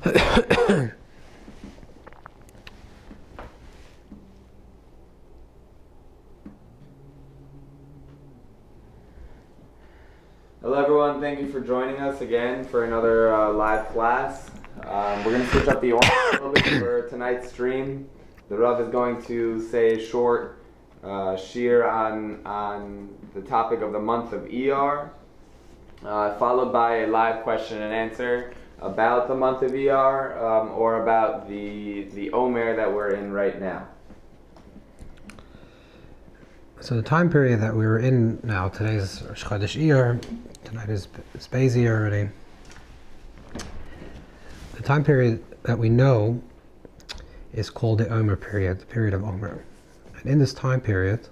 Hello everyone, thank you for joining us again for another live class. We're going to switch up the order a little bit for tonight's stream. The Rav is going to say a short shir on the topic of the month of ER, followed by a live question and answer about the month of ER or about the Omer that we're in right now. So the time period that we were in now, today's Rosh Chodesh Iyar, tonight is Beis Iyar already. The time period that we know is called the Omer period, the period of Omer. And in this time period,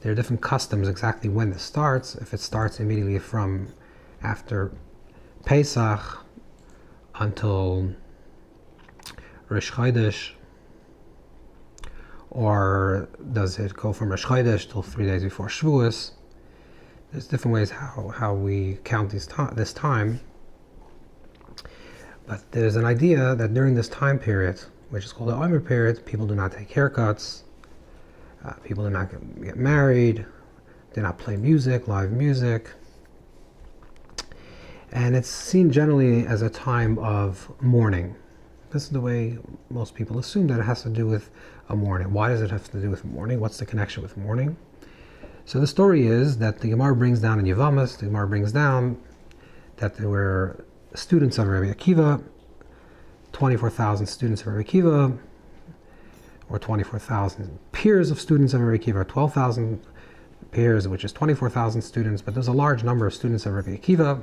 there are different customs exactly when this starts. If it starts immediately from after Pesach until Rosh Chodesh, or does it go from Rosh Chodesh till 3 days before Shavuos? There's different ways how we count this time. But there's an idea that during this time period, which is called the Omer period, people do not take haircuts, people do not get married, do not play music, live music. And it's seen generally as a time of mourning. This is the way most people assume that it has to do with a mourning. Why does it have to do with mourning? What's the connection with mourning? So the story is that the Gemara brings down in Yavamas, the Gemara brings down that there were students of Rabbi Akiva, 24,000 students of Rabbi Akiva, or 24,000 peers of students of Rabbi Akiva, or 12,000 peers, which is 24,000 students, but there's a large number of students of Rabbi Akiva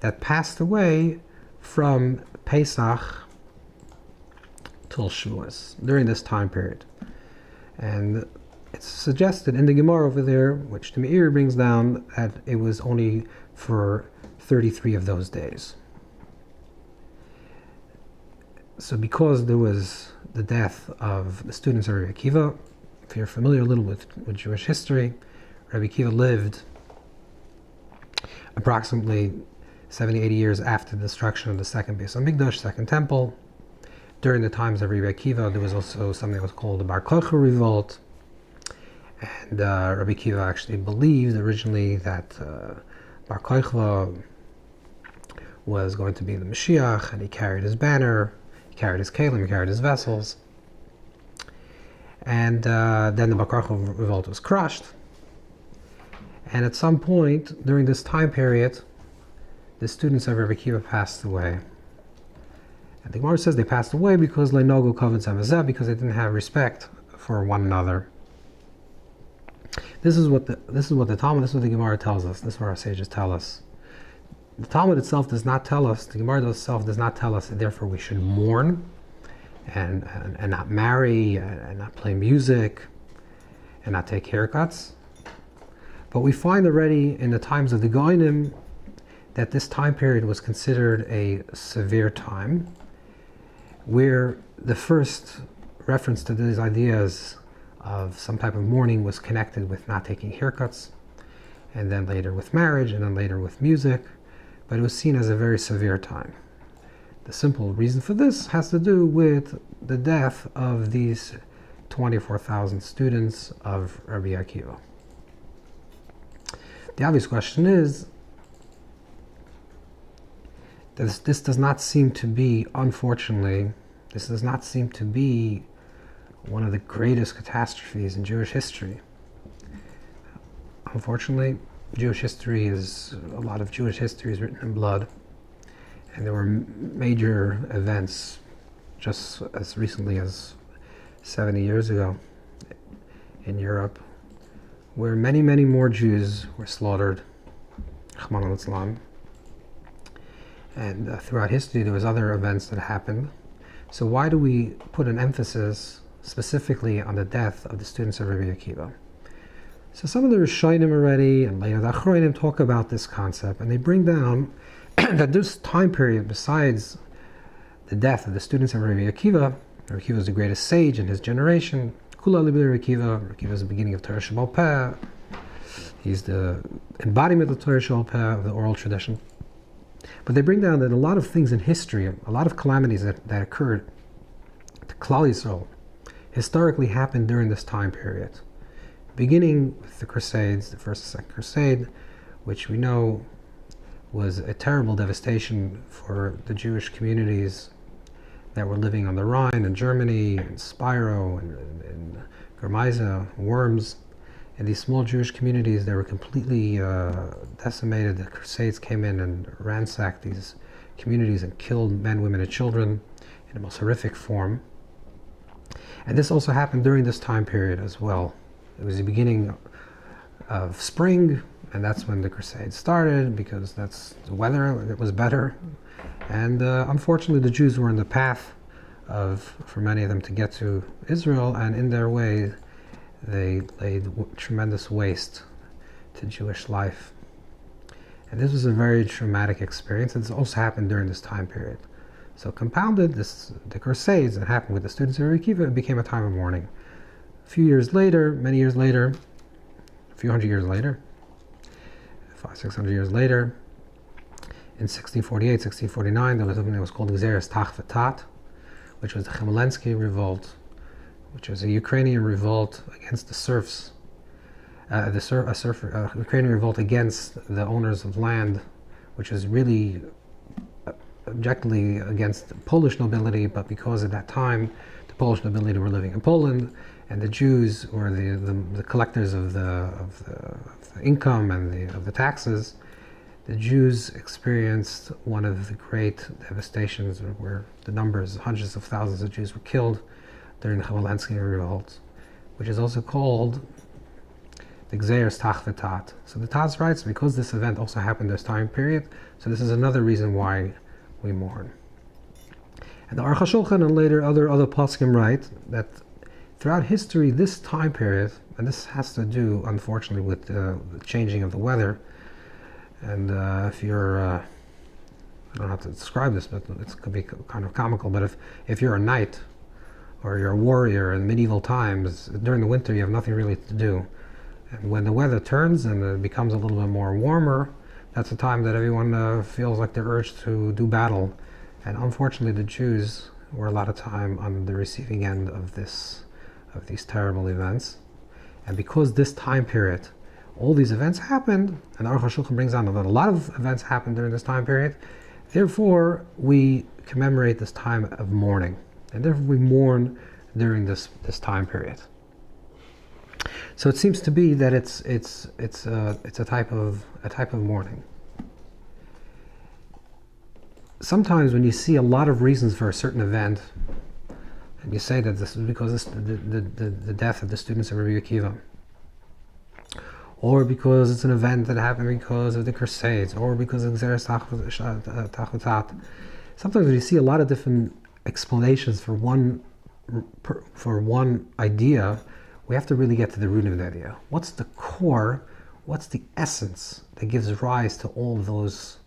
that passed away from Pesach till Shavuos, during this time period. And it's suggested in the Gemara over there, which the Meir brings down, that it was only for 33 of those days. So because there was the death of the students of Rabbi Akiva, if you're familiar a little with Jewish history, Rabbi Akiva lived approximately 70, 80 years after the destruction of the second Beis Hamikdash, second temple. During the times of Rabbi Akiva, there was also something that was called the Bar Kochba revolt. And Rabbi Akiva actually believed originally that Bar Kochba was going to be the Mashiach, and he carried his banner, he carried his kelim, he carried his vessels. And then the Bar Kochba revolt was crushed. And at some point during this time period, the students of Rabbi Akiva passed away. And the Gemara says they passed away because le'nogu kavod zamazeh, because they didn't have respect for one another. This is what the Talmud, this is what the Gemara tells us. This is what our sages tell us. The Talmud itself does not tell us. The Gemara itself does not tell us that therefore we should mourn and not marry and not play music and not take haircuts. But we find already in the times of the Goyim that this time period was considered a severe time, where the first reference to these ideas of some type of mourning was connected with not taking haircuts, and then later with marriage, and then later with music, but it was seen as a very severe time. The simple reason for this has to do with the death of these 24,000 students of Rabbi Akiva. The obvious question is, this does not seem to be, unfortunately, this does not seem to be one of the greatest catastrophes in Jewish history. Unfortunately, Jewish history is, a lot of Jewish history is written in blood, and there were major events just as recently as 70 years ago in Europe, where many, many more Jews were slaughtered, Rahman al-Islam. And throughout history there was other events that happened. So why do we put an emphasis specifically on the death of the students of Rabbi Akiva? So some of the Rishonim already and later the Achronim talk about this concept, and they bring down that this time period, besides the death of the students of Rabbi Akiva was the greatest sage in his generation. Kula Rabbi Akiva is the beginning of Torah Shebal Peh. He's the embodiment of Torah Shebal Peh, of the oral tradition. But they bring down that a lot of things in history, a lot of calamities that occurred to Klal Yisrael, historically happened during this time period. Beginning with the Crusades, the First and Second Crusade, which we know was a terrible devastation for the Jewish communities that were living on the Rhine in Germany, in Spyro, and Germisa, Worms. And these small Jewish communities, they were completely decimated. The Crusades came in and ransacked these communities and killed men, women, and children in the most horrific form. And this also happened during this time period as well. It was the beginning of spring, and that's when the Crusades started, because that's the weather, it was better. And unfortunately, the Jews were in the path for many of them to get to Israel, and in their way, they laid tremendous waste to Jewish life. And this was a very traumatic experience, and this also happened during this time period. So compounded, the Crusades that happened with the students of Rabbi Akiva, it became a time of mourning. A few years later, many years later, a few hundred years later, 500-600 years later, in 1648, 1649, there was something that was called Gzeres Tach V'Tat, which was the Chmielewski revolt, which was a Ukrainian revolt against the serfs, Ukrainian revolt against the owners of land, which was really objectively against the Polish nobility, but because at that time the Polish nobility were living in Poland, and the Jews were the collectors of the income and of the taxes, the Jews experienced one of the great devastations where the numbers, hundreds of thousands of Jews were killed during the Chmielewski revolt, which is also called the Gzeres Tach V'Tat. So the Taz writes, because this event also happened this time period, so this is another reason why we mourn. And the Aruch HaShulchan and later other poskim write that throughout history, this time period, and this has to do, unfortunately, with the changing of the weather, and if you're, I don't know how to describe this, but it could be kind of comical, but if you're a knight, or you're a warrior in medieval times, during the winter you have nothing really to do. And when the weather turns and it becomes a little bit more warmer, that's the time that everyone feels like they're urged to do battle. And unfortunately, the Jews were a lot of time on the receiving end of these terrible events. And because this time period, all these events happened, and Aruch HaShulchan brings down that a lot of events happened during this time period, therefore we commemorate this time of mourning. And therefore we mourn during this time period. So it seems to be that it's a type of mourning. Sometimes when you see a lot of reasons for a certain event, and you say that this is because the death of the students of Rabbi Akiva, or because it's an event that happened because of the Crusades, or because of Gzeres Tach V'Tat. Sometimes when you see a lot of different explanations for one idea, we have to really get to the root of the idea. What's the core, what's the essence that gives rise to all of those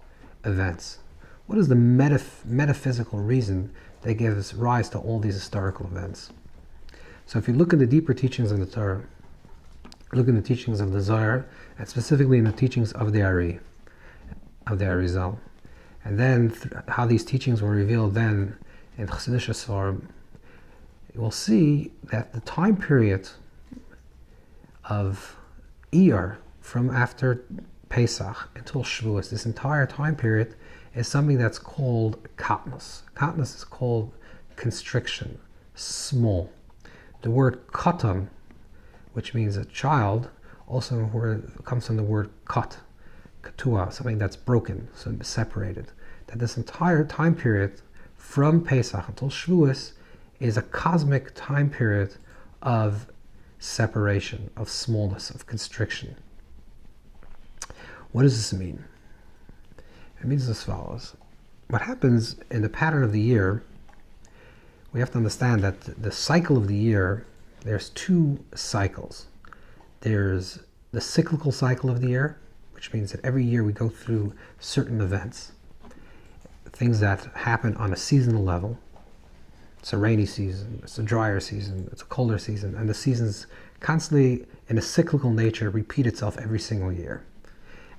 events? What is the metaphysical reason that gives rise to all these historical events? So if you look at the deeper teachings of the Torah, look in the teachings of the Zohar, and specifically in the teachings of the Ari, of the Arizal, and then how these teachings were revealed then in Chassidish Sfarim, you will see that the time period of Iyar, from after Pesach until Shavuos, this entire time period is something that's called katnus. Katnus is called constriction, small. The word katan, which means a child, also comes from the word kat, katua, something that's broken, so separated. That this entire time period from Pesach until Shavuos is a cosmic time period of separation, of smallness, of constriction. What does this mean? It means as follows. What happens in the pattern of the year, we have to understand that the cycle of the year, there's two cycles. There's the cyclical cycle of the year, which means that every year we go through certain events, things that happen on a seasonal level. It's a rainy season, it's a drier season, it's a colder season, and the seasons constantly, in a cyclical nature, repeat itself every single year.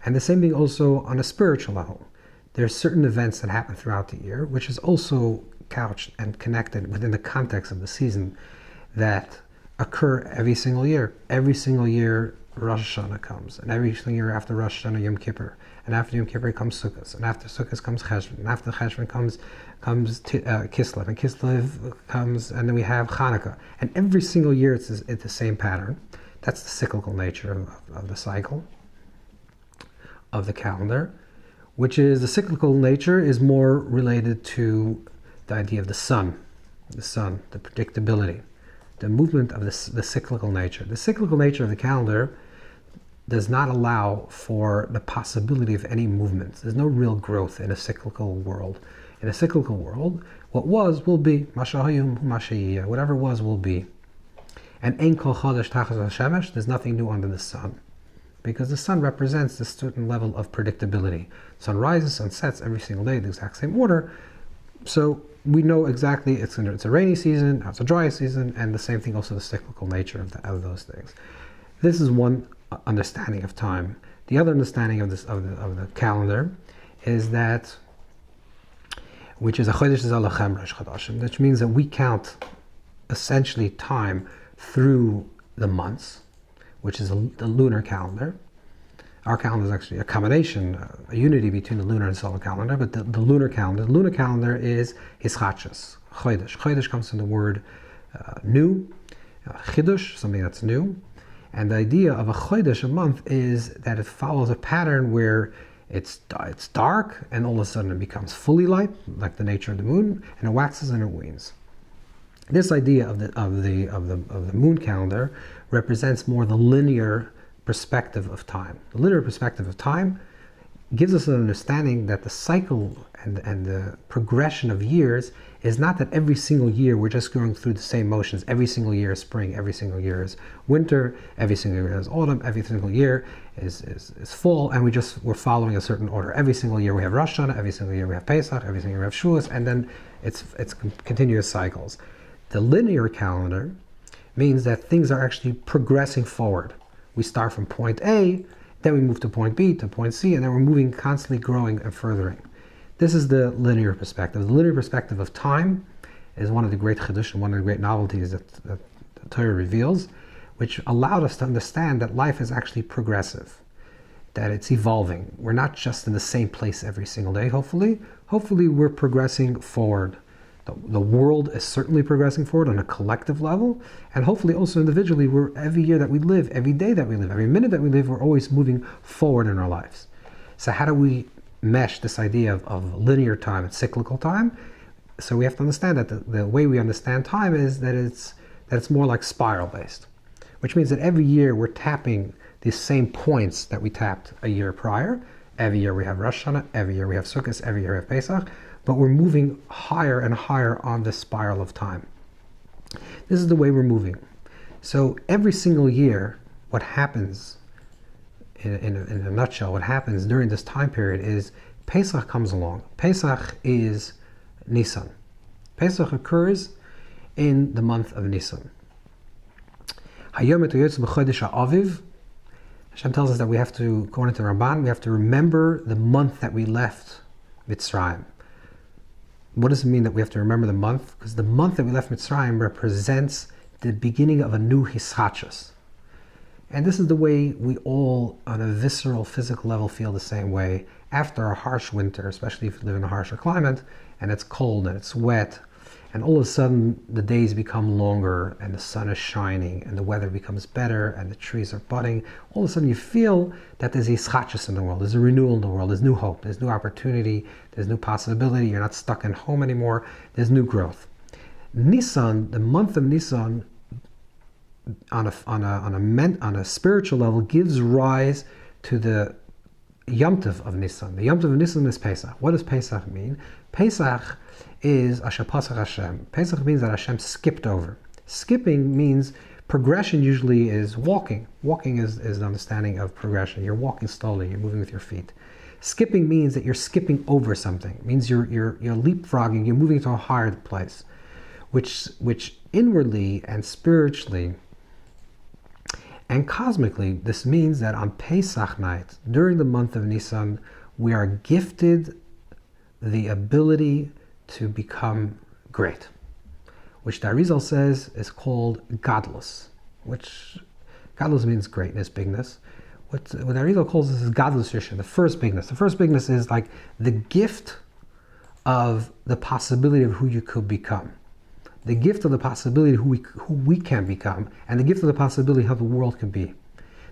And the same thing also on a spiritual level. there are certain events that happen throughout the year, which is also couched and connected within the context of the season, that occur every single year. Every single year, Rosh Hashanah comes, and every single year after Rosh Hashanah, Yom Kippur, and after Yom Kippur comes Sukkot, and after Sukkot comes Cheshvan, and after Cheshvan comes Kislev, and Kislev comes, and then we have Hanukkah. And every single year it's the same pattern. That's the cyclical nature of the cycle of the calendar, which is the cyclical nature is more related to the idea of the sun, the predictability, the movement of the cyclical nature. The cyclical nature of the calendar does not allow for the possibility of any movement. There's no real growth in a cyclical world. In a cyclical world, what was will be. Whatever was will be. And ein kol chodesh tachas hashemesh, there's nothing new under the sun. Because the sun represents a certain level of predictability. Sun rises, sun sets every single day, the exact same order. So we know exactly it's a rainy season, it's a dry season, and the same thing also the cyclical nature of those things. This is one understanding of time. The other understanding of the calendar is that, which is a chodesh zalachem rosh chodashim, which means that we count essentially time through the months, which is the lunar calendar. Our calendar is actually a combination, a unity between the lunar and solar calendar, but the lunar calendar is hischachas, chodesh. Chodesh comes from the word new, chidush, something that's new. And the idea of a chodesh, a month, is that it follows a pattern where it's dark and all of a sudden it becomes fully light, like the nature of the moon, and it waxes and it wanes. This idea of the moon calendar represents more the linear perspective of time. The linear perspective of time gives us an understanding that the cycle and the progression of years is not that every single year we're just going through the same motions. Every single year is spring, every single year is winter, every single year is autumn, every single year is fall, and we're following a certain order. Every single year we have Rosh Hashanah, every single year we have Pesach, every single year we have Shavuos, and then it's continuous cycles. The linear calendar means that things are actually progressing forward. We start from point A, then we move to point B, to point C, and then we're moving, constantly growing and furthering. This is the linear perspective. The linear perspective of time is one of the great chidushim, one of the great novelties that the Torah reveals, which allowed us to understand that life is actually progressive, that it's evolving. We're not just in the same place every single day, hopefully. Hopefully we're progressing forward. The world is certainly progressing forward on a collective level, and hopefully also individually, every year that we live, every day that we live, every minute that we live, we're always moving forward in our lives. So how do we mesh this idea of linear time and cyclical time? So we have to understand that the way we understand time is that it's more like spiral based, which means that every year we're tapping these same points that we tapped a year prior. Every year we have Rosh Hashanah, every year we have Sukkot, every year we have Pesach, but we're moving higher and higher on this spiral of time. This is the way we're moving. So every single year, what happens, in a nutshell, what happens during this time period is Pesach comes along. Pesach is Nisan. Pesach occurs in the month of Nisan. Hashem tells us that we have to, according to Ramban, we have to remember the month that we left Mitzrayim. What does it mean that we have to remember the month? Because the month that we left Mitzrayim represents the beginning of a new hischachos. And this is the way we all, on a visceral, physical level, feel the same way. After a harsh winter, especially if you live in a harsher climate, and it's cold and it's wet, and all of a sudden the days become longer and the sun is shining and the weather becomes better and the trees are budding, all of a sudden you feel that there's hischachos in the world, there's a renewal in the world, there's new hope, there's new opportunity, there's new possibility, you're not stuck in home anymore, there's new growth. Nisan, the month of Nisan, on a spiritual level, gives rise to the Yom Tov of Nisan. The Yom Tov of Nisan is Pesach. What does Pesach mean? Pesach is Asher Pasach Hashem. Pesach means that Hashem skipped over. Skipping means progression usually is walking. Walking is the understanding of progression. You're walking slowly, you're moving with your feet. Skipping means that you're skipping over something. It means you're leapfrogging, you're moving to a higher place, which inwardly and spiritually and cosmically, this means that on Pesach night, during the month of Nisan, we are gifted the ability to become great, which the Arizal says is called godless, which godless means greatness, bigness. What the Arizal calls this is godless, the first bigness. The first bigness is like the gift of the possibility of who you could become. The gift of the possibility of who we can become, and the gift of the possibility of how the world can be.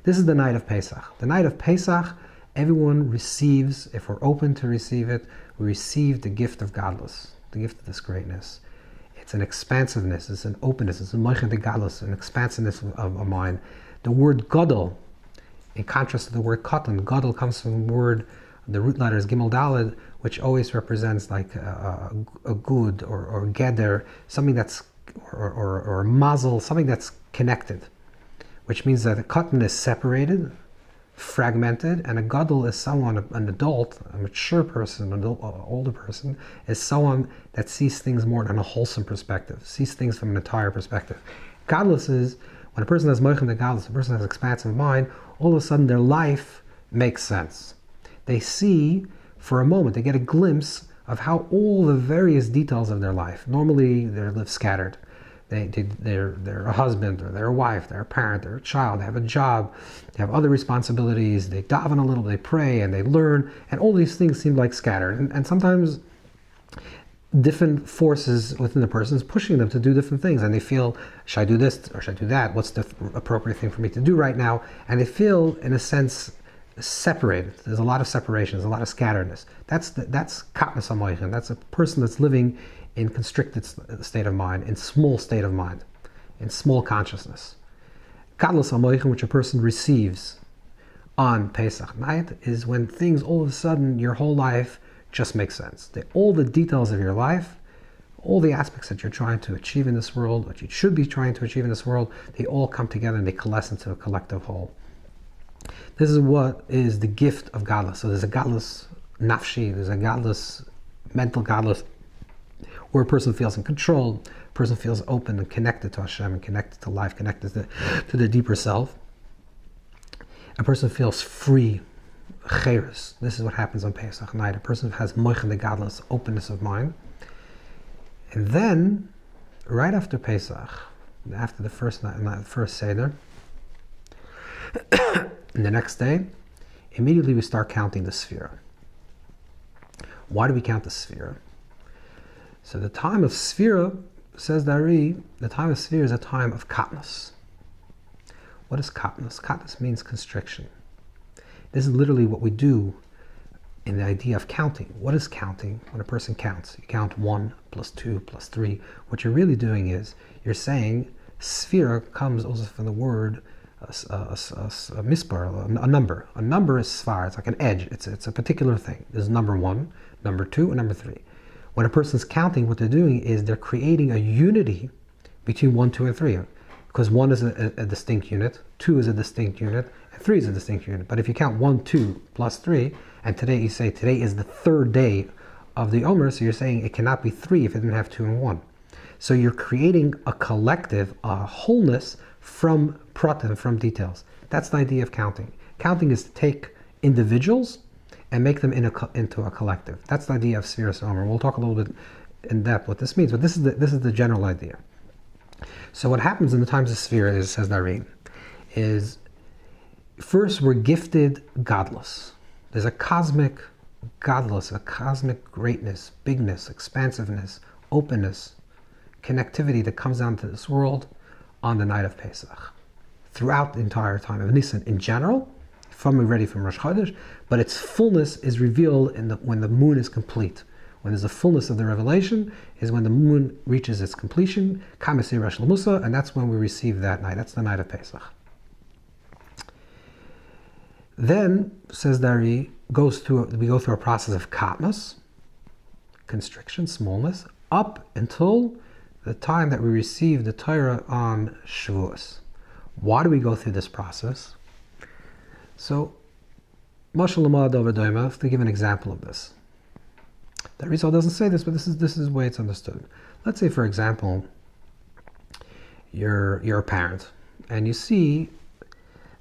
This is the night of Pesach. The night of Pesach, everyone receives, if we're open to receive it, we receive the gift of godless, the gift of this greatness. It's an expansiveness, it's an openness, it's a moichet de godless, an expansiveness of mind. The word godel, in contrast to the word katan, godel comes from the word, the root letters gimel daled, which always represents like a good or geder, something that's, or a mazel, something that's connected, which means that a katan is separated, fragmented, and a gadol is someone, an adult, a mature person, an older person, is someone that sees things more in a wholesome perspective, sees things from an entire perspective. Godless is, when a person has moichem de godless, a person has expansive mind, all of a sudden their life makes sense. They see, for a moment, they get a glimpse of how all the various details of their life, normally they live scattered. They're a husband, or they're a wife, they're a parent, they're a child, they have a job, they have other responsibilities, they daven a little, they pray, and they learn, and all these things seem like scattered. And sometimes different forces within the person is pushing them to do different things, and they feel, should I do this or should I do that? What's the appropriate thing for me to do right now? And they feel, in a sense, separated. There's a lot of separation, there's a lot of scatteredness. That's katnas hamoichin. That's a person that's living in constricted state of mind, in small state of mind, in small consciousness. Godless hamoichin, which a person receives on Pesach night, is when things all of a sudden, your whole life just makes sense. All the details of your life, all the aspects that you're trying to achieve in this world, what you should be trying to achieve in this world, they all come together and they coalesce into a collective whole. This is what is the gift of godless. So there's a godless nafshi, there's a godless, mental godless, where a person feels in control, a person feels open and connected to Hashem, and connected to life, connected to the deeper self. A person feels free, cheres. This is what happens on Pesach night. A person has moichem de godless, openness of mind. And then, right after Pesach, after the first night, first Seder, and the next day, immediately we start counting the Sefirot. Why do we count the Sefirot? So the time of Sefirot, says the Ari, the time of Sefirot is a time of katnas. What is katnas? Katnas means constriction. This is literally what we do in the idea of counting. What is counting? When a person counts, you count 1 plus 2 plus 3. What you're really doing is, you're saying, Sefirah comes also from the word a mispar, a number. A number is sfar, it's like an edge, it's a particular thing. There's number 1, number 2, and number 3. When a person's counting, what they're doing is they're creating a unity between 1, 2, and 3. Because 1 is a distinct unit, 2 is a distinct unit, and 3 is a distinct unit. But if you count 1, 2, plus 3, and today you say today is the third day of the Omer, so you're saying it cannot be 3 if it didn't have 2 and 1. So you're creating a collective, a wholeness from pratim, from details. That's the idea of counting. Counting is to take individuals and make them into a collective. That's the idea of Sefirot Omer. We'll talk a little bit in depth what this means, but this is the general idea. So what happens in the times of Sefirot is, says Nari, is first we're gifted godless. There's a cosmic godless, a cosmic greatness, bigness, expansiveness, openness, connectivity that comes down to this world on the night of Pesach. Throughout the entire time of Nisan in general, from already from Rosh Chodesh, but its fullness is revealed when the moon is complete. When there's a fullness of the revelation, is when the moon reaches its completion, Kamesei Rosh Musa, and that's when we receive that night. That's the night of Pesach. Then, says Dari, we go through a process of katnas, constriction, smallness, up until the time that we receive the Torah on Shavuos. Why do we go through this process? So, Mashal Lamad over Doima, to give an example of this. The Rizal doesn't say this, but this is the way it's understood. Let's say, for example, you're a parent, and you see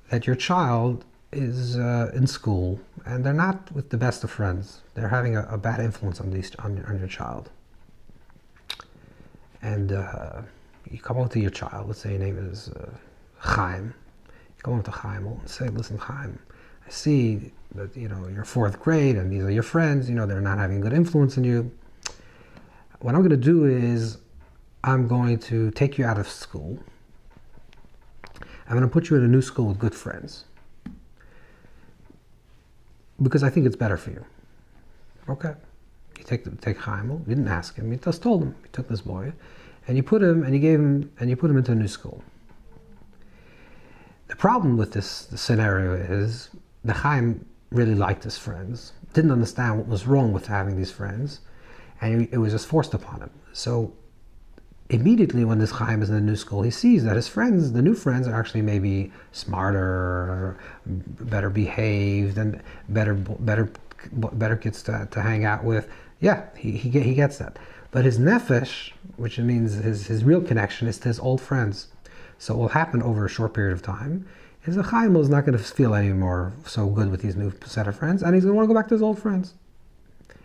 that your child is in school, and they're not with the best of friends. They're having a bad influence on your child. And you come over to your child. Let's say your name is Chaim. You come over to Chaim and say, "Listen, Chaim, I see that you're fourth grade, and these are your friends. They're not having good influence on you. What I'm going to do is I'm going to take you out of school. I'm going to put you in a new school with good friends, because I think it's better for you." Okay. You take Chaim. You didn't ask him. You just told him. You took this boy, and you put him into a new school. The problem with this scenario is the Chaim really liked his friends, didn't understand what was wrong with having these friends, and it was just forced upon him. So immediately when this Chaim is in the new school, he sees that his friends, the new friends, are actually maybe smarter, better behaved, and better kids to hang out with. Yeah, he gets that. But his nefesh, which means his real connection, is to his old friends. So what will happen over a short period of time is the Chaim is not going to feel any more so good with these new set of friends, and he's going to want to go back to his old friends.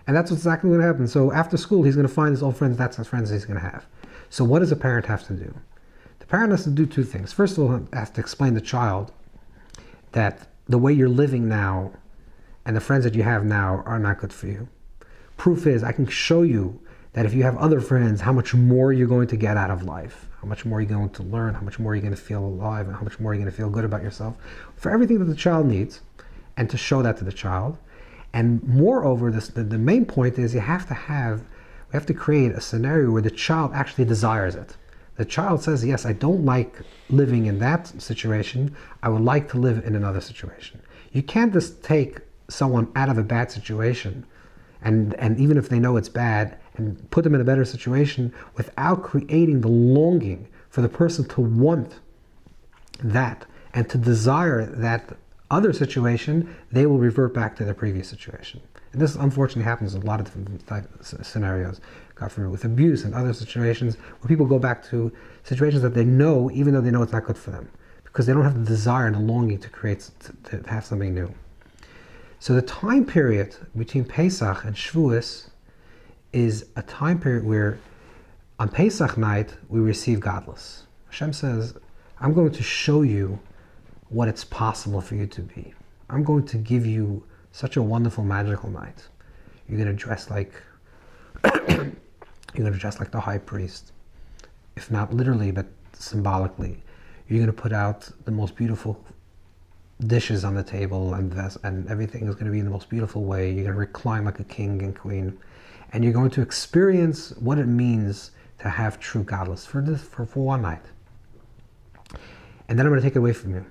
And that's what's exactly going to happen. So after school, he's going to find his old friends. That's the friends he's going to have. So what does a parent have to do? The parent has to do two things. First of all, he has to explain to the child that the way you're living now and the friends that you have now are not good for you. Proof is, I can show you that if you have other friends, how much more you're going to get out of life, how much more you're going to learn, how much more you're going to feel alive, and how much more you're going to feel good about yourself, for everything that the child needs, and to show that to the child. And moreover, the main point is we have to create a scenario where the child actually desires it. The child says, yes, I don't like living in that situation. I would like to live in another situation. You can't just take someone out of a bad situation and even if they know it's bad, and put them in a better situation without creating the longing for the person to want that and to desire that other situation. They will revert back to their previous situation. And this unfortunately happens in a lot of different scenarios, God forbid, with abuse and other situations where people go back to situations that they know, even though they know it's not good for them, because they don't have the desire and the longing to have something new. So the time period between Pesach and Shavuos is a time period where on Pesach night we receive godless. Hashem says, I'm going to show you what it's possible for you to be. I'm going to give you such a wonderful, magical night. You're going to dress like the high priest, if not literally, but symbolically. You're going to put out the most beautiful dishes on the table, and everything is going to be in the most beautiful way. You're going to recline like a king and queen, and you're going to experience what it means to have true godless for one night. And then I'm going to take it away from you.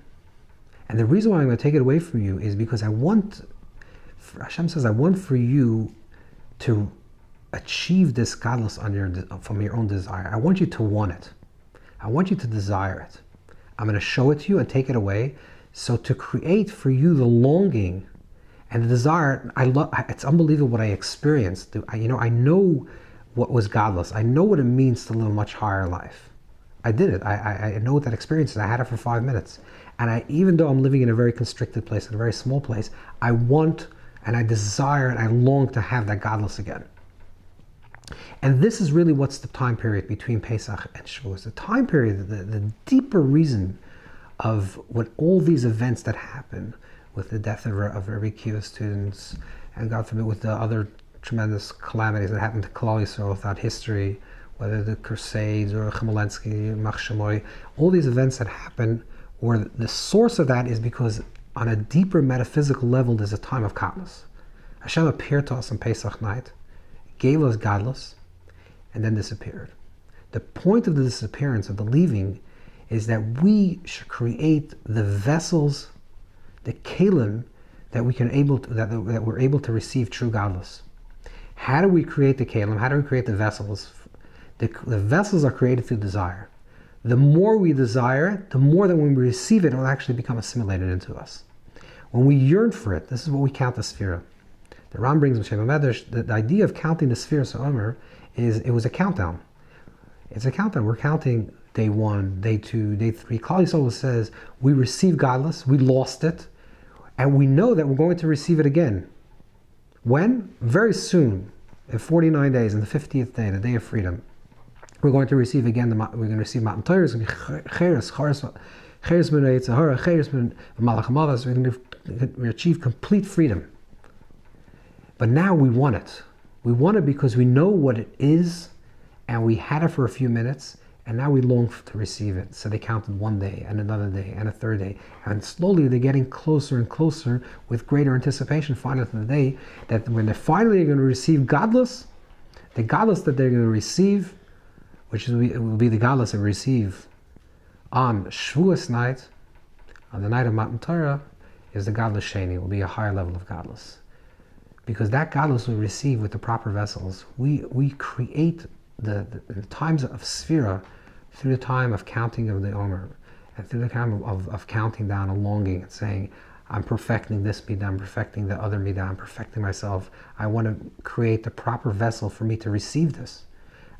And the reason why I'm going to take it away from you is because Hashem says, I want for you to achieve this godless from your own desire. I want you to want it. I want you to desire it. I'm going to show it to you and take it away. So to create for you the longing and the desire, it's unbelievable what I experienced. I know what was godless. I know what it means to live a much higher life. I did it. I know what that experience is. I had it for 5 minutes. And even though I'm living in a very constricted place, in a very small place, I want and I desire and I long to have that godless again. And this is really what's the time period between Pesach and Shavuos. The time period, the deeper reason of what all these events that happen with the death of Rabbi Akiva's students, and God forbid with the other tremendous calamities that happened to Klal Yisrael throughout history, whether the Crusades or Chmielewski, Mach Shemoy, all these events that happen, where the source of that is because on a deeper metaphysical level there's a time of katnus. Hashem appeared to us on Pesach night, gave us godless, and then disappeared. The point of the disappearance, of the leaving, is that we should create the vessels, the kelim, that we're able to receive true godless. How do we create the kelim? How do we create the vessels? The vessels are created through desire. The more we desire it, the more that when we receive it, it will actually become assimilated into us. When we yearn for it, this is what we count the Sefirot. The Ram brings Shem Medrash, the idea of counting the Sefirot Omer is it was a countdown. It's a countdown. We're counting day 1, day 2, day 3. Klal Yisrael says we received godless, we lost it, And we know that we're going to receive it again. When? Very soon, in 49 days, on the 50th day, the day of freedom, we're going to receive again, we're going to receive Matan Torah. It's going to be Cheres Ben Yitzhahara, Cheres Ben Malach HaMavos. We're going to achieve complete freedom. But now we want it. We want it because we know what it is, and we had it for a few minutes, and now we long to receive it. So they counted one day, and another day, and a third day. And slowly they're getting closer and closer with greater anticipation, finally to the day that when they're finally going to receive godless, the godless that they're going to receive, which will be the godless that we receive on Shavuos night, on the night of Matan Torah, is the godless Sheni. It will be a higher level of godless. Because that godless we receive with the proper vessels. We create the times of Sefirot through the time of counting of the Omer, and through the time of counting down and longing and saying, I'm perfecting this midah, I'm perfecting the other midah, I'm perfecting myself. I want to create the proper vessel for me to receive this.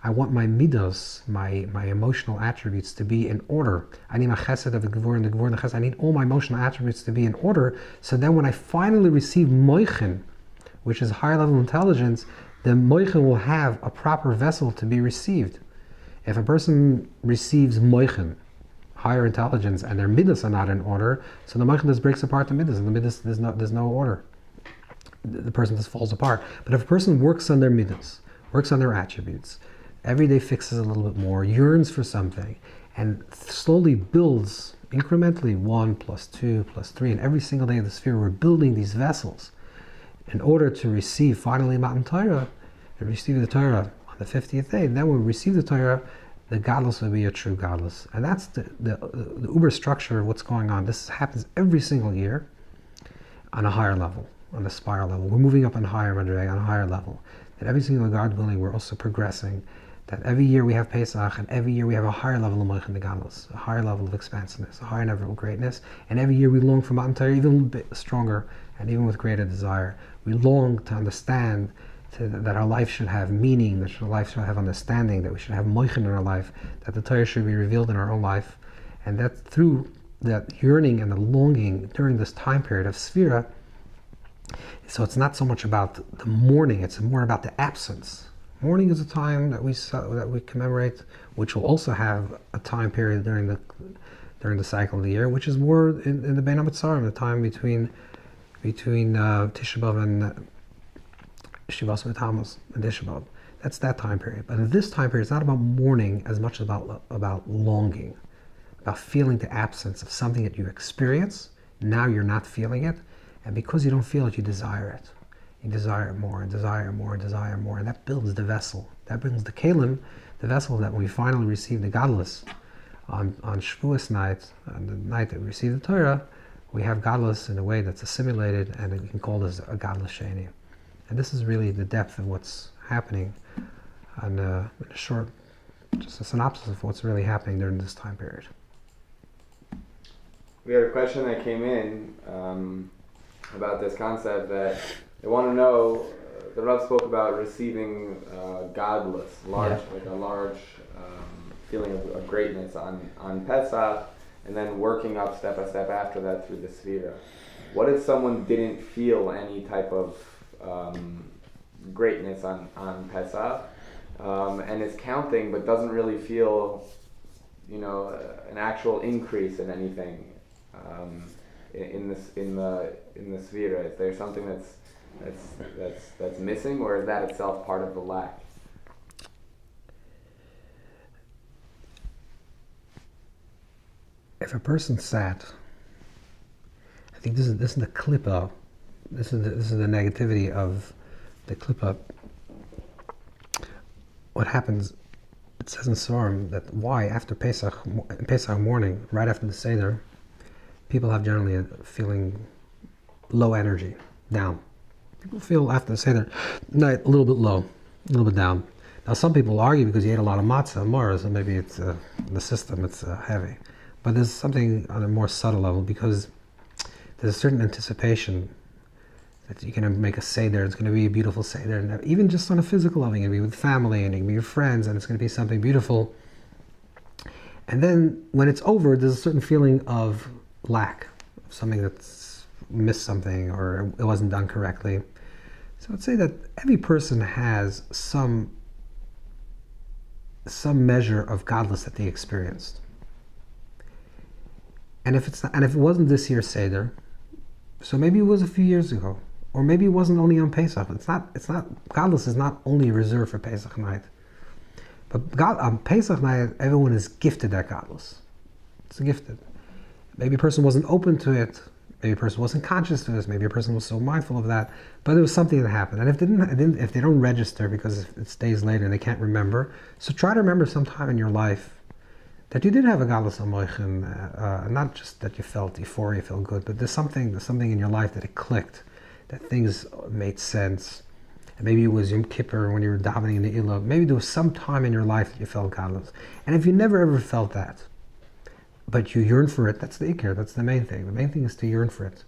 I want my midos, my emotional attributes to be in order. I need my chesed of the gevur and the gevur and the chesed. I need all my emotional attributes to be in order. So then when I finally receive moichin, which is higher level intelligence, the moichin will have a proper vessel to be received. If a person receives moichin, higher intelligence, and their midas are not in order, so the moichin just breaks apart the midas, and the midas, there's no order. The person just falls apart. But if a person works on their midas, works on their attributes, every day fixes a little bit more, yearns for something, and slowly builds incrementally 1 plus 2 plus 3, and every single day of the sphere we're building these vessels in order to receive finally Matan Torah, to receive the Torah on the 50th day. And then when we receive the Torah, the godless will be a true godless. And that's the uber structure of what's going on. This happens every single year on a higher level, on a spiral level. We're moving up on a higher madrega, on a higher level. That every single God willing, we're also progressing. That every year we have Pesach, and every year we have a higher level of Mourning the godless, a higher level of expansiveness, a higher level of greatness. And every year we long for Matan Torah even a little bit stronger, and even with greater desire. We long to understand that our life should have meaning, that our life should have understanding, that we should have moichin in our life, that the Torah should be revealed in our own life, and that through that yearning and the longing during this time period of Sefirot, so it's not so much about the mourning, it's more about the absence. Mourning is a time that we commemorate, which will also have a time period during the cycle of the year, which is more in the Bein HaMetzarim, the time between Tisha B'Av and Shivas B'Tammuz and Tisha B'Av. That's that time period. But in this time period, it's not about mourning as much as about longing, about feeling the absence of something that you experience. Now you're not feeling it, and because you don't feel it, you desire it. You desire it more and desire more and desire more, and that builds the vessel. That brings the kalim, the vessel that when we finally receive the godless on Shavuos night, on the night that we receive the Torah, we have godless in a way that's assimilated, and we can call this a godless sheni. And this is really the depth of what's happening, and in a short, just a synopsis of what's really happening during this time period. We had a question that came in about this concept that they want to know. The Rav spoke about receiving godless, like a large feeling of greatness on Pesach, and then working up step by step after that through the Sefirot. What if someone didn't feel any type of greatness on Pesach and is counting but doesn't really feel, an actual increase in anything in the Sefirot? Is there something that's missing, or is that itself part of the lack? If a person sat, I think this is the klippa. This is the negativity of the klippa. What happens? It says in Swarm that why after Pesach morning, right after the Seder, people have generally a feeling low energy, down. People feel after the Seder night a little bit low, a little bit down. Now some people argue because you ate a lot of matzah and mara, so maybe it's the system, it's heavy. But there's something on a more subtle level, because there's a certain anticipation that you're going to make a Seder, it's going to be a beautiful Seder, and even just on a physical level, you're going to be with family and you're going to be with friends, and it's going to be something beautiful. And then when it's over, there's a certain feeling of lack, of something that's missed something or it wasn't done correctly. So I'd say that every person has some measure of godless that they experienced. And if it wasn't this year's Seder, so maybe it was a few years ago, or maybe it wasn't only on Pesach. It's not godless is not only reserved for Pesach night. But on Pesach night, everyone is gifted that godless. It's gifted. Maybe a person wasn't open to it. Maybe a person wasn't conscious to this. Maybe a person was so mindful of that. But there was something that happened. And if they don't register because it's days later and they can't remember, so try to remember sometime in your life that you did have a godless amoichin, not just that you felt euphoria, felt good, but there's something in your life that it clicked, that things made sense. And maybe it was Yom Kippur when you were davening in the Ilah. Maybe there was some time in your life that you felt godless. And if you never ever felt that, but you yearn for it, that's the ikar, that's the main thing. The main thing is to yearn for it.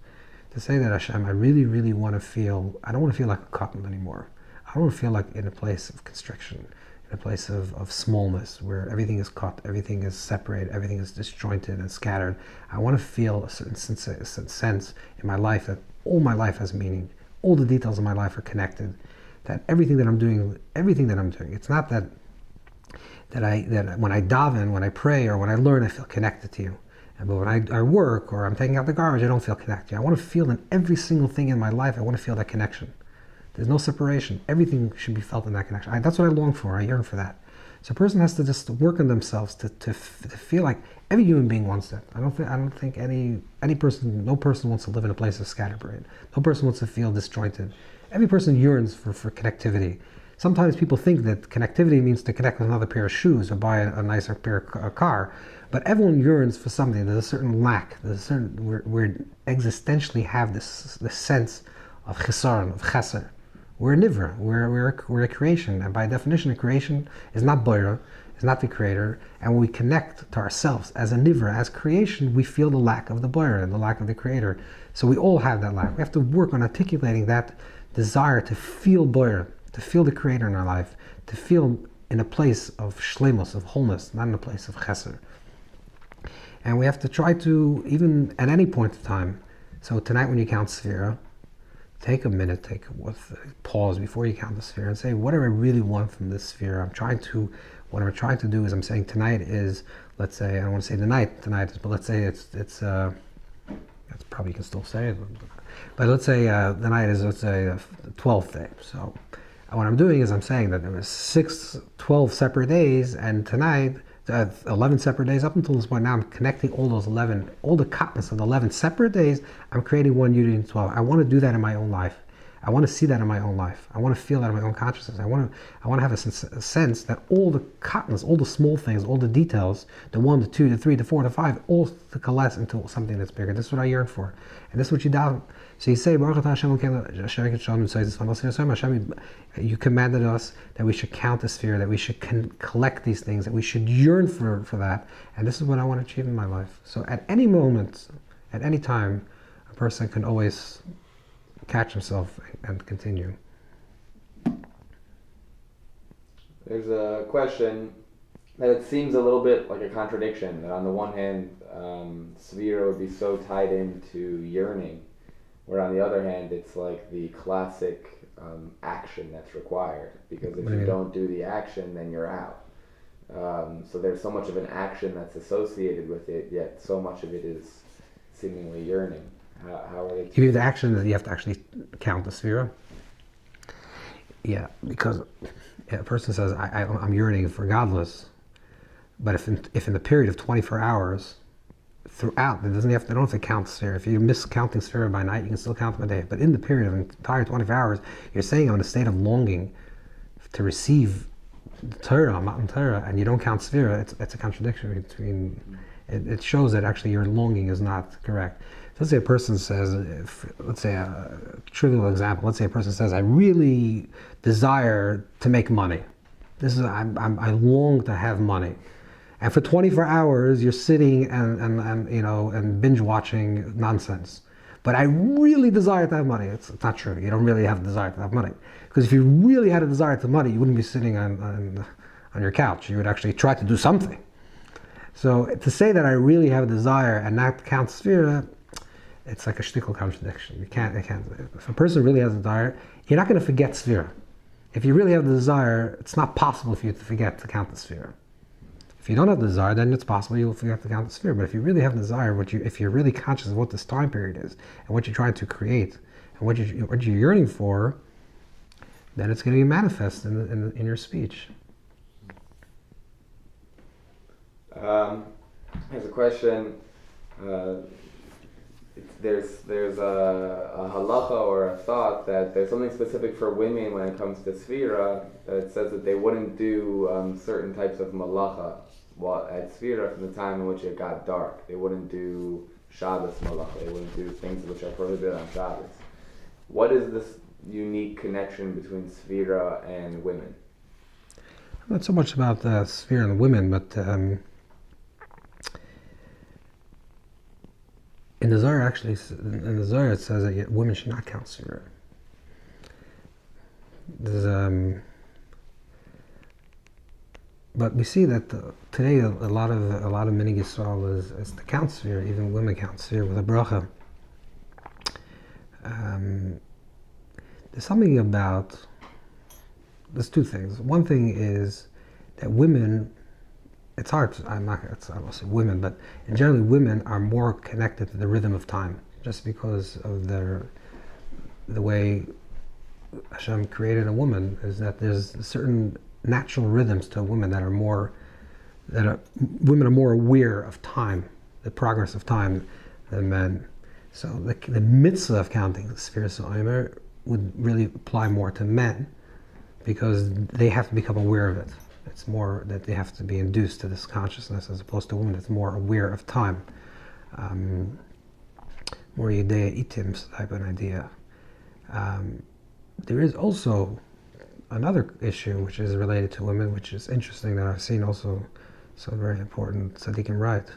To say that, Hashem, I really, really want to feel, I don't want to feel like a cotton anymore. I don't want to feel like in a place of constriction, in a place of smallness, where everything is cut, everything is separated, everything is disjointed and scattered. I want to feel a certain sense in my life that all my life has meaning. All the details of my life are connected. That everything that I'm doing, it's not that when I daven, when I pray, or when I learn, I feel connected to you. But when I work, or I'm taking out the garbage, I don't feel connected to you. I want to feel in every single thing in my life, I want to feel that connection. There's no separation. Everything should be felt in that connection. That's what I long for. I yearn for that. So a person has to just work on themselves to feel like every human being wants that. I don't think any person, no person wants to live in a place of scatterbrain. No person wants to feel disjointed. Every person yearns for connectivity. Sometimes people think that connectivity means to connect with another pair of shoes or buy a nicer car, but everyone yearns for something. There's a certain lack. There's a certain we existentially have this sense of chisaron, of chesed. We're a nivra. We're a creation, and by definition, a creation is not boira, is not the creator. And when we connect to ourselves as a nivra, as creation, we feel the lack of the boira and the lack of the creator. So we all have that lack. We have to work on articulating that desire to feel boira, to feel the creator in our life, to feel in a place of shleimus, of wholeness, not in a place of chesed. And we have to try to, even at any point in time, so tonight when you count Sefirot, take a minute, pause before you count the Sefirot and say, what do I really want from this Sefirot? What I'm trying to do is, I'm saying tonight is, let's say, I don't want to say tonight, but let's say it's that's probably you can still say it, but let's say the night is, let's say, the 12th day. So what I'm doing is I'm saying that there was 12 separate days, and tonight, 11 separate days up until this point. Now I'm connecting all those 11, all the contents of the 11 separate days. I'm creating one unity in 12. I want to do that in my own life. I want to see that in my own life. I want to feel that in my own consciousness. I want to have a sense that all the contents, all the small things, all the details, the 1, the 2, the 3, the 4, the 5, all to coalesce into something that's bigger. This is what I yearn for, and this is what you daven. So you say, Hashem, you commanded us that we should count the sphere, that we should collect these things, that we should yearn for that, and this is what I want to achieve in my life. So at any moment, at any time, a person can always catch himself and continue. There's a question that it seems a little bit like a contradiction, that on the one hand, Sefirot would be so tied into yearning, where on the other hand, it's like the classic action that's required, because if you don't do the action, then you're out. So there's so much of an action that's associated with it, yet so much of it is seemingly yearning. How are they? You mean the action that you have to actually count the Sefirot? Yeah, because a person says, I'm yearning for godless, but if in the period of 24 hours, throughout, they don't have to count Sefirot. If you miss counting Sefirot by night, you can still count them by day. But in the period of entire 24 hours, you're saying I'm in a state of longing to receive the Torah, Matan Torah, and you don't count Sefirot. It's a contradiction between. It shows that actually your longing is not correct. Let's say a person says, let's say a trivial example. Let's say a person says, I really desire to make money. I long to have money. And for 24 hours, you're sitting and binge watching nonsense. But I really desire to have money. It's not true. You don't really have a desire to have money. Because if you really had a desire to have money, you wouldn't be sitting on your couch. You would actually try to do something. So to say that I really have a desire and not count Sefirot, it's like a shtickle contradiction. It can't. If a person really has a desire, you're not going to forget Sefirah. If you really have the desire, it's not possible for you to forget to count the Sefirah. If you don't have the desire, then it's possible you'll forget to count the Sefirah. But if you really have the desire, if you're really conscious of what this time period is and what you're trying to create and what you're yearning for, then it's going to be manifest in your speech. Here's a question. There's a halacha or a thought that there's something specific for women when it comes to Sefirah, that it says that they wouldn't do certain types of malacha at Sefirah from the time in which it got dark. They wouldn't do Shabbos malacha. They wouldn't do things which are prohibited on Shabbos. What is this unique connection between Sefirah and women? Not so much about the Sefirah and women, but in the Zohar, it says that women should not count Sefirah. But we see that today a lot of Minhag Yisrael is to count Sefirah. Even women count Sefirah with a bracha. There's something about. There's two things. One thing is that women. It's hard. I won't say women, but in general, women are more connected to the rhythm of time, just because of the way Hashem created a woman. Is that there's certain natural rhythms to a woman women are more aware of time, the progress of time, than men. So the mitzvah of counting the Sefirot Omer would really apply more to men, because they have to become aware of it. It's more that they have to be induced to this consciousness, as opposed to women that's more aware of time. More Yedei Itim type of an idea. There is also another issue which is related to women, which is interesting, that I've seen also some very important tzaddikim write,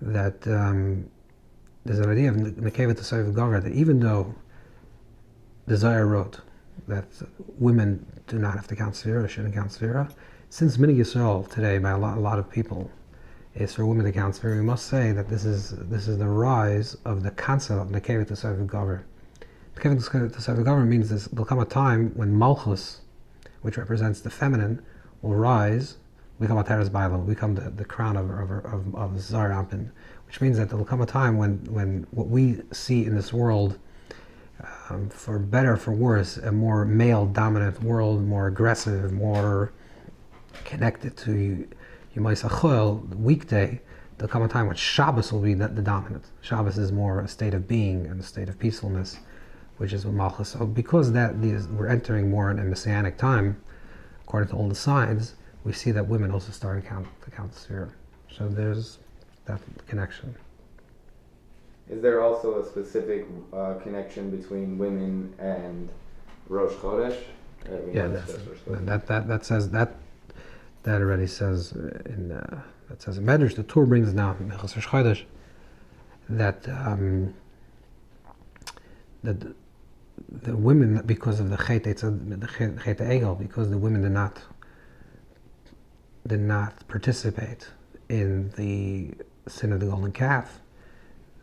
that there's an idea of Nekevet T'Soiv Gover, that even though the Zohar wrote that women do not have to count Sefirah, or shouldn't count Sefirah, since Minhag Yisrael today by a lot of people is for women to count Sefirah, we must say that this is the rise of the concept of Nekevet T'Soiv Gover. Nekevet T'Soiv Gover means there'll come a time when Malchus, which represents the feminine, will rise, become a Teres Baila, become the crown of Zar Ampin, which means that there will come a time when what we see in this world, for better, for worse, a more male-dominant world, more aggressive, more connected to Yomai Sachol, the weekday, there'll come a time when Shabbos will be the dominant. Shabbos is more a state of being and a state of peacefulness, which is what Malchus. So because we're entering more in a messianic time, according to all the signs, we see that women also start to count the Sefirah. So there's that connection. Is there also a specific connection between women and Rosh Chodesh? Yeah, that says that already says in that says in Medrash. The Torah brings down in Rosh Chodesh that the women, because of the Chet Egel, because the women did not participate in the sin of the golden calf,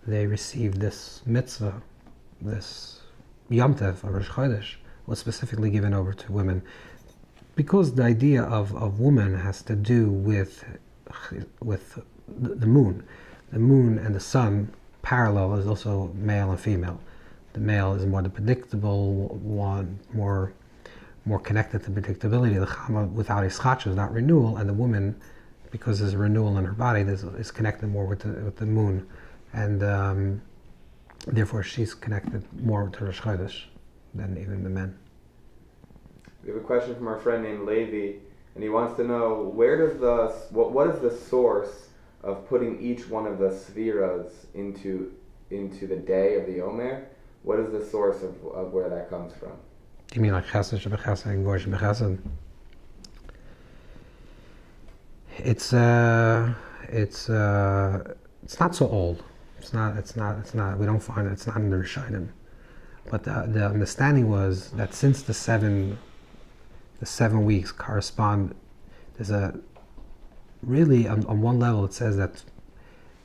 they received this mitzvah, this Yom Tov of Rosh Chodesh, was specifically given over to women, because the idea of woman has to do with the moon. The moon and the sun parallel is also male and female. The male is more the predictable one, more connected to predictability. The Chama without ischach is not renewal, and the woman, because there's renewal in her body, is connected more with the moon, and therefore she's connected more to Rosh Chodesh than even the men. We have a question from our friend named Levi, and he wants to know what is the source of putting each one of the Sefiros into the day of the Omer? What is the source of where that comes from? You mean like Chesed Shebechesed and Goy Shebechesed? It's not so old. It's not. We don't find it. It's not in the Rishonim. But the understanding was that since the 7 weeks correspond, there's a really on one level it says that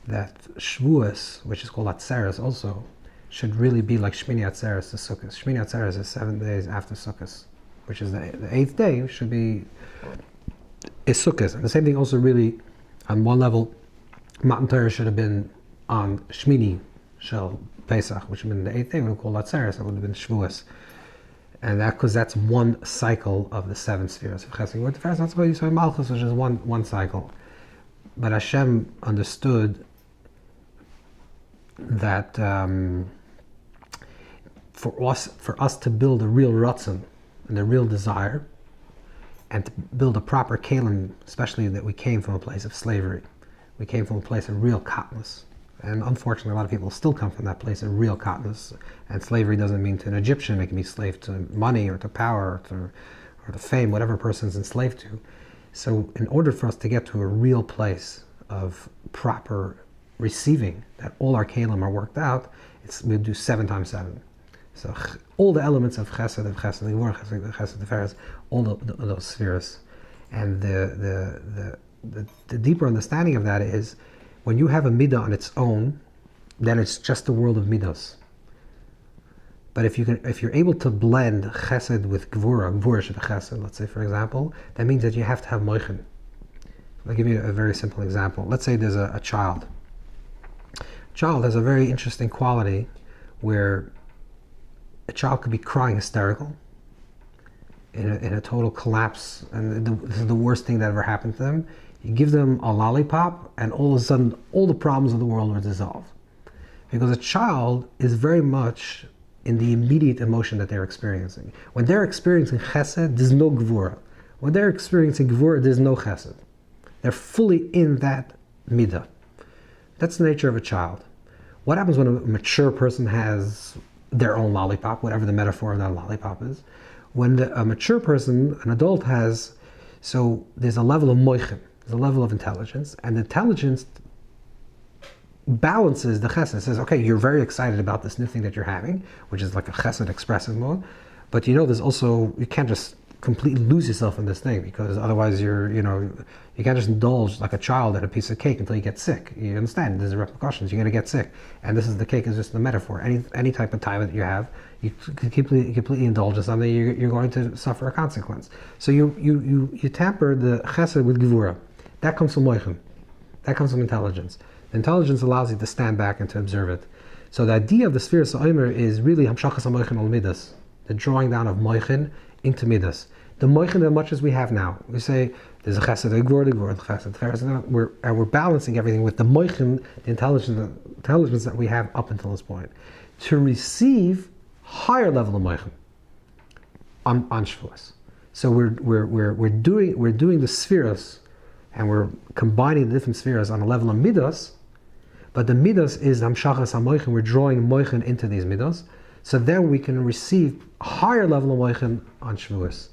that Shavuos, which is called Atzeres also, should really be like Shmini Atzeres to Sukkot. Shmini Atzeres is 7 days after Sukkot, which is the 8th day is Sukkot. And the same thing also really, on one level, Matan Torah should have been on Shmini Shel Pesach, which would have been the 8th day, we would call Atzeres, that would have been Shavuos. And because that's one cycle of the 7 spheres of Chesed. With the first, that's why you saw Malchus, which is one cycle. But Hashem understood that for us to build a real ratzon and a real desire, and to build a proper kalim, especially that we came from a place of slavery, we came from a place of real katnus, and unfortunately a lot of people still come from that place of real katnus. And slavery doesn't mean to an Egyptian; it can be slave to money or to power or to fame, whatever a person's enslaved to. So, in order for us to get to a real place of proper receiving, that all our kalim are worked out, we'll do 7 times 7. So all the elements of Chesed, Chesed Tiferes, all those spheres, and the deeper understanding of that is when you have a midah on its own, then it's just the world of midos. But if you're able to blend Chesed with Gvura Sheba Chesed, let's say for example, that means that you have to have moichin. I'll give you a very simple example. Let's say there's a child. Child has a very interesting quality where a child could be crying hysterical in a total collapse, and this is the worst thing that ever happened to them. You give them a lollipop, and all of a sudden, all the problems of the world will dissolve. Because a child is very much in the immediate emotion that they're experiencing. When they're experiencing chesed, there's no gvura. When they're experiencing gvura, there's no chesed. They're fully in that midah. That's the nature of a child. What happens when a mature person has their own lollipop, whatever the metaphor of that lollipop is? When a mature person, an adult has, so there's a level of moichin, there's a level of intelligence, and the intelligence balances the chesed. It says, okay, you're very excited about this new thing that you're having, which is like a chesed expressive mode, but there's also, you can't just completely lose yourself in this thing, because otherwise you can't just indulge like a child in a piece of cake until you get sick. You understand, there's repercussions, you're going to get sick. And the cake is just a metaphor. Any type of time that you have, you completely indulge in something, you're going to suffer a consequence. So you tamper the chesed with gevura. That comes from moichin. That comes from intelligence. The intelligence allows you to stand back and to observe it. So the idea of the sphere of Omer is really hamshachas moichin al midas, the drawing down of moichin into midas. The moichin as much as we have now. We say there's a chesed, a gvura, the chesed, and we're balancing everything with the moichin, the intelligence that we have up until this point, to receive higher level of moichin on Shavuos. So we're doing the spheres, and we're combining the different spheres on a level of midas. But the midas is hamshachas hamoichin. We're drawing moichin into these midas, so then we can receive a higher level of moichin on Shavuos.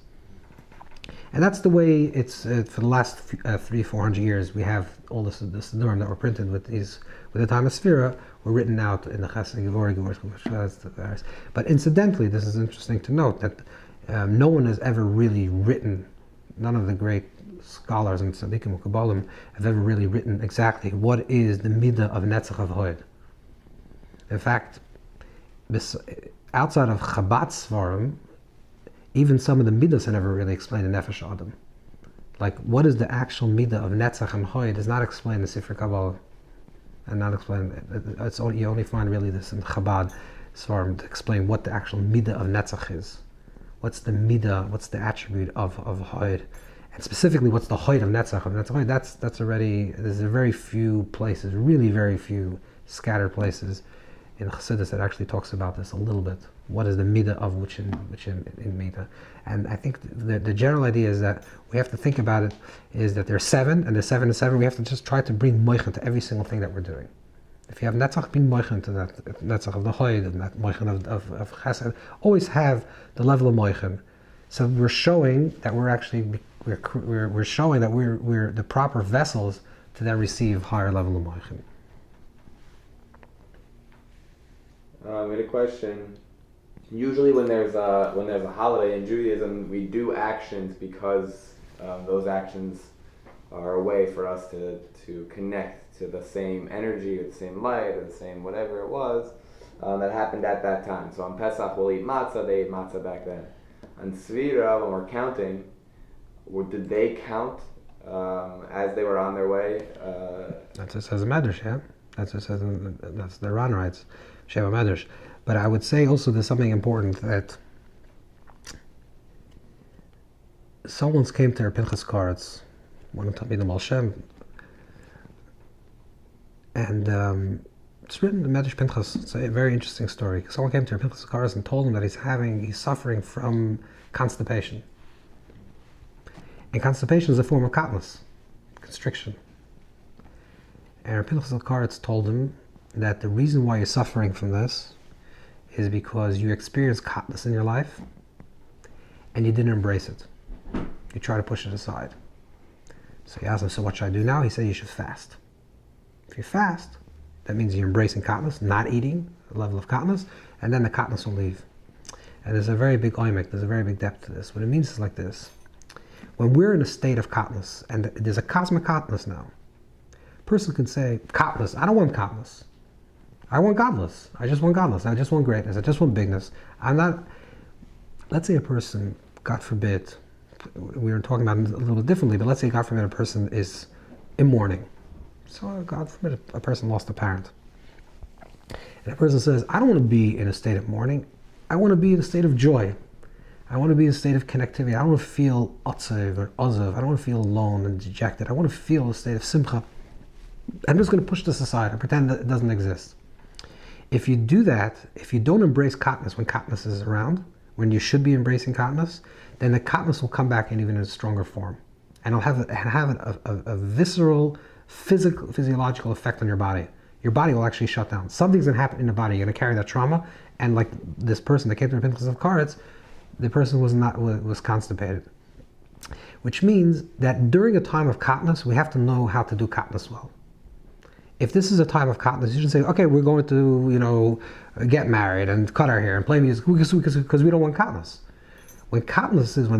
And that's the way it's for the last 300-400 years. We have all this norm that were printed with the time of Sefirot were written out in the Chesed, Gevura, But incidentally, this is interesting to note that no one has ever really written. None of the great scholars and tzaddikim and kabbalim have ever really written exactly what is the midah of netzach of hoid. In fact, outside of Chabad Svarim, even some of the midas are never really explained in Nefesh Adam. Like, what is the actual midah of netzach and hoid is not explained in Sefer Kabbalah, and not explained. You only find really this in Chabad Svarim to explain what the actual midah of netzach is. What's the midah? What's the attribute of hoid? And specifically, what's the hoid of netzach? That's already. There's very few places, really very few scattered places in Chassidus that actually talks about this a little bit. What is the midah of which in midah? And I think the general idea is that we have to think about it is that there's 7, and there's 7 and 7. We have to just try to bring moichin to every single thing that we're doing. If you have netzach, bring moichin to that netzach of the hoid and that moichin of chesed. Always have the level of moichin. So we're showing that we're showing that we're the proper vessels to then receive higher level of moichin. We had a question. Usually, when there's a holiday in Judaism, we do actions because those actions are a way for us to connect to the same energy or the same light or the same whatever it was that happened at that time. So on Pesach we'll eat matzah, they ate matzah back then. On Sefirot, when we're counting, did they count as they were on their way? That's what it says in Medrash, yeah? That's what it says that's the Ran writes, Sheva Medrash. But I would say also there's something important that someone came to Pinchas Karetz, one of the Baal Shem, and it's written in Medrash Pinchas. It's a very interesting story. Someone came to Pinchas Karetz and told him that he's suffering from constipation. And constipation is a form of godless, constriction. And Pinchas Karetz told him that the reason why you're suffering from this is because you experienced godless in your life and you didn't embrace it. You try to push it aside. So he asked him, so what should I do now? He said you should fast. If you fast, that means you're embracing katnas, not eating, a level of katnas, and then the katnas will leave. And there's a very big oimek, there's a very big depth to this. What it means is like this. When we're in a state of katnas, and there's a cosmic katnas now, a person can say, katnas, I don't want katnas. I want godless. I just want godless. I just want greatness. I just want bigness. I'm not, let's say a person, God forbid, we were talking about it a little bit differently, but let's say God forbid a person is in mourning. So God forbid a person lost a parent. And a person says, I don't want to be in a state of mourning. I want to be in a state of joy. I want to be in a state of connectivity. I don't want to feel otzev or ozev. I don't want to feel alone and dejected. I want to feel a state of simcha. I'm just going to push this aside and pretend that it doesn't exist. If you do that, if you don't embrace katnas when katnas is around, when you should be embracing katnas, then the katnas will come back in even in a stronger form. And it'll have a visceral, physiological effect on your body. Your body will actually shut down. Something's going to happen in the body. You're going to carry that trauma. And like this person that came to the Pinchas of Karetz, the person was constipated. Which means that during a time of katnas, we have to know how to do katnas well. If this is a time of katnas, you should say, okay, we're going to, get married and cut our hair and play music because we don't want katnas. When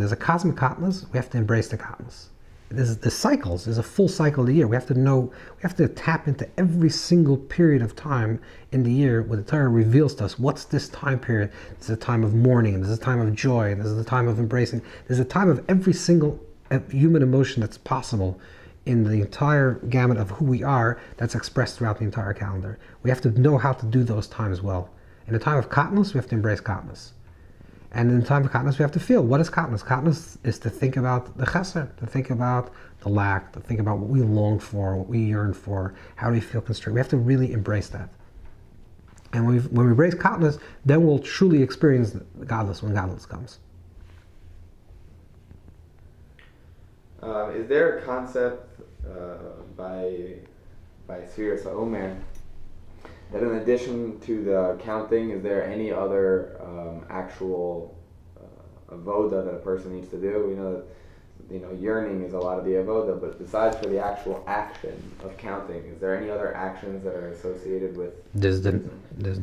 there's a cosmic katnas, we have to embrace the katnas. There's the cycles. There's a full cycle of the year. We have to tap into every single period of time in the year where the Torah reveals to us what's this time period. This is a time of mourning. This is a time of joy. This is a time of embracing. There's a time of every single human emotion that's possible in the entire gamut of who we are that's expressed throughout the entire calendar. We have to know how to do those times well. In the time of katnas, we have to embrace katnas. And in the time of katnas, we have to feel, what is katnas? Katnas is to think about the chesed, to think about the lack, to think about what we long for, what we yearn for, how do we feel constrained. We have to really embrace that. And when we embrace katnas, then we'll truly experience godless when godless comes. Is there a concept by Sefirot Omer that in addition to the counting, is there any other actual avoda that a person needs to do? We know that yearning is a lot of the avoda, but besides for the actual action of counting, is there any other actions that are associated with? There's the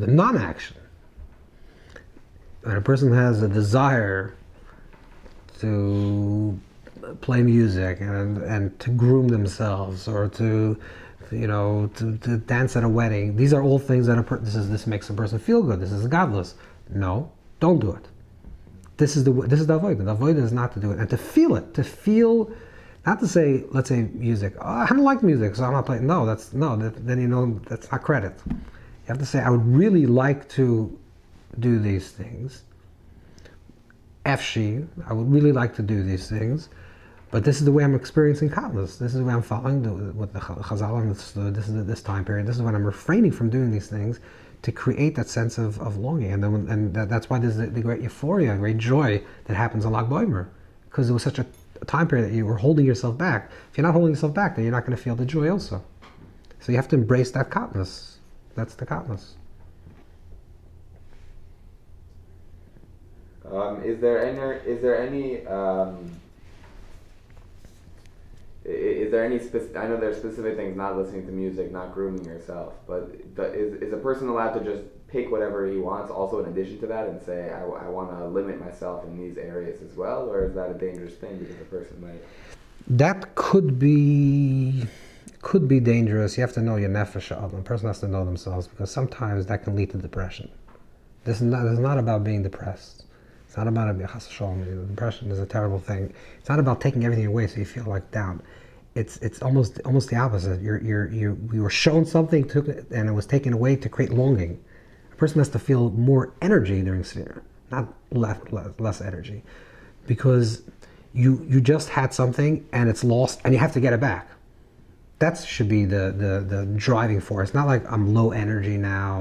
non-action. When a person has a desire to play music and to groom themselves or to dance at a wedding, these are all things that this makes a person feel good. This is godless. No, don't do it. This is the avodah. The avodah is not to do it and to feel it. To feel, not to say, let's say music. Oh, I don't like music, so I'm not playing. No, that's not credit. You have to say, I would really like to do these things. I would really like to do these things. But this is the way I'm experiencing katnas. This is the way I'm following what the Chazal understood. This is this time period. This is when I'm refraining from doing these things to create that sense of longing. And that's why there's the great euphoria, great joy that happens on Lag BaOmer. Because it was such a time period that you were holding yourself back. If you're not holding yourself back, then you're not going to feel the joy also. So you have to embrace that katnas. That's the katnas. Is there any I know there's specific things, not listening to music, not grooming yourself, but is a person allowed to just pick whatever he wants also in addition to that and say, I want to limit myself in these areas as well, or is that a dangerous thing because the person might... That could be dangerous. You have to know your nefesh. A person has to know themselves, because sometimes that can lead to depression. This is not about being depressed. It's not about depression is a terrible thing. It's not about taking everything away so you feel like down. It's almost the opposite. You were shown something, took it, and it was taken away to create longing. A person has to feel more energy during Sefirot, not less energy, because you just had something and it's lost and you have to get it back. That should be the driving force. Not like I'm low energy now.